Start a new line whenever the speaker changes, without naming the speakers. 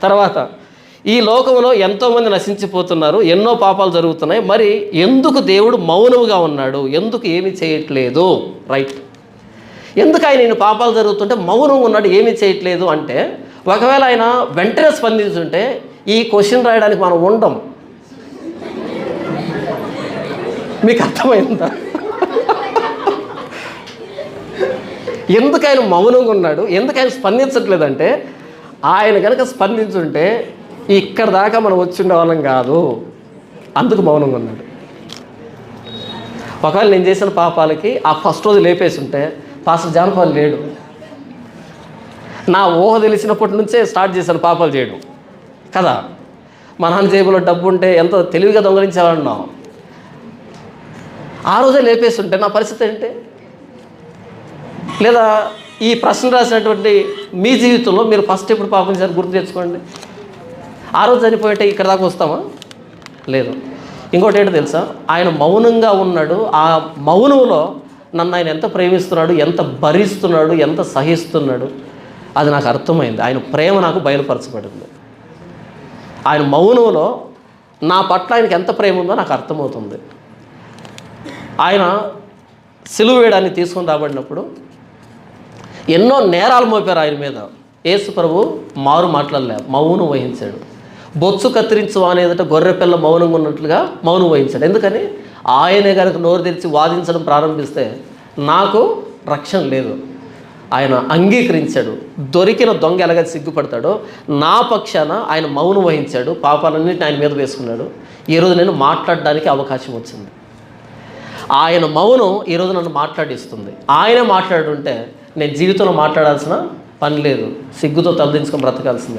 తర్వాత ఈ లోకంలో ఎంతోమంది నశించిపోతున్నారు, ఎన్నో పాపాలు జరుగుతున్నాయి, మరి ఎందుకు దేవుడు మౌనముగా ఉన్నాడు, ఎందుకు ఏమీ చేయట్లేదు? రైట్, ఎందుకు ఆయన ఈయన పాపాలు జరుగుతుంటే మౌనంగా ఉన్నాడు, ఏమీ చేయట్లేదు అంటే, ఒకవేళ ఆయన వెంటనే స్పందించుంటే ఈ క్వశ్చన్ రాయడానికి మనం ఉండం. మీకు అర్థమైందా? ఎందుకు ఆయన మౌనంగా ఉన్నాడు, ఎందుకు ఆయన స్పందించట్లేదంటే, ఆయన కనుక స్పందించుంటే ఇక్కడ దాకా మనం వచ్చి ఉండేవాళ్ళం కాదు, అందుకు మౌనంగా ఉన్నాడు. ఒకవేళ నేను చేసిన పాపాలకి ఆ ఫస్ట్ రోజు లేపేసి ఉంటే పాస్టర్ జానపాల్ లేడు. నా ఊహ తెలిసినప్పటి నుంచే స్టార్ట్ చేశాను పాపాలు చేయడం కదా. మా నాన్న జేబులో డబ్బు ఉంటే ఎంతో తెలివిగా దొంగలించేవాడినాం. ఆ రోజే లేపేసి ఉంటే నా పరిస్థితి ఏంటి? లేదా ఈ ప్రశ్న రాసినటువంటి మీ జీవితంలో మీరు ఫస్ట్ ఎప్పుడు పాపం చేశారు గుర్తు తెచ్చుకోండి. ఆ రోజు చనిపోయింటే ఇక్కడ దాకా వస్తామా? లేదు. ఇంకోటి ఏంటో తెలుసా, ఆయన మౌనంగా ఉన్నాడు. ఆ మౌనంలో నన్ను ఆయన ఎంత ప్రేమిస్తున్నాడు, ఎంత భరిస్తున్నాడు, ఎంత సహిస్తున్నాడు, అది నాకు అర్థమైంది. ఆయన ప్రేమ నాకు బయలుపరచబడింది. ఆయన మౌనంలో నా పట్ల ఆయనకి ఎంత ప్రేమ ఉందో నాకు అర్థమవుతుంది. ఆయన సిలువ వేయడాన్ని తీసుకొని రాబడినప్పుడు ఎన్నో నేరాలు మోపారు ఆయన మీద. యేసు ప్రభు మారు మాట్లాడలే, మౌనం వహించాడు. బొత్సు కత్తిరించు అనేదట గొర్రె పిల్ల మౌనంగా ఉన్నట్లుగా మౌనం వహించాడు. ఎందుకని? ఆయనే కనుక నోరు తెరిచి వాదించడం ప్రారంభిస్తే నాకు రక్షణ లేదు. ఆయన అంగీకరించాడు. దొరికిన దొంగ ఎలాగ సిగ్గుపడతాడో నా పక్షాన ఆయన మౌనం వహించాడు. పాపాలన్నింటిని ఆయన మీద వేసుకున్నాడు. ఈరోజు నేను మాట్లాడడానికి అవకాశం వచ్చింది. ఆయన మౌనం ఈరోజు నన్ను మాట్లాడిస్తుంది. ఆయనే మాట్లాడుంటే నేను జీవితంలో మాట్లాడాల్సిన పని లేదు, సిగ్గుతో తలదించుకొని బ్రతకాల్సిందే.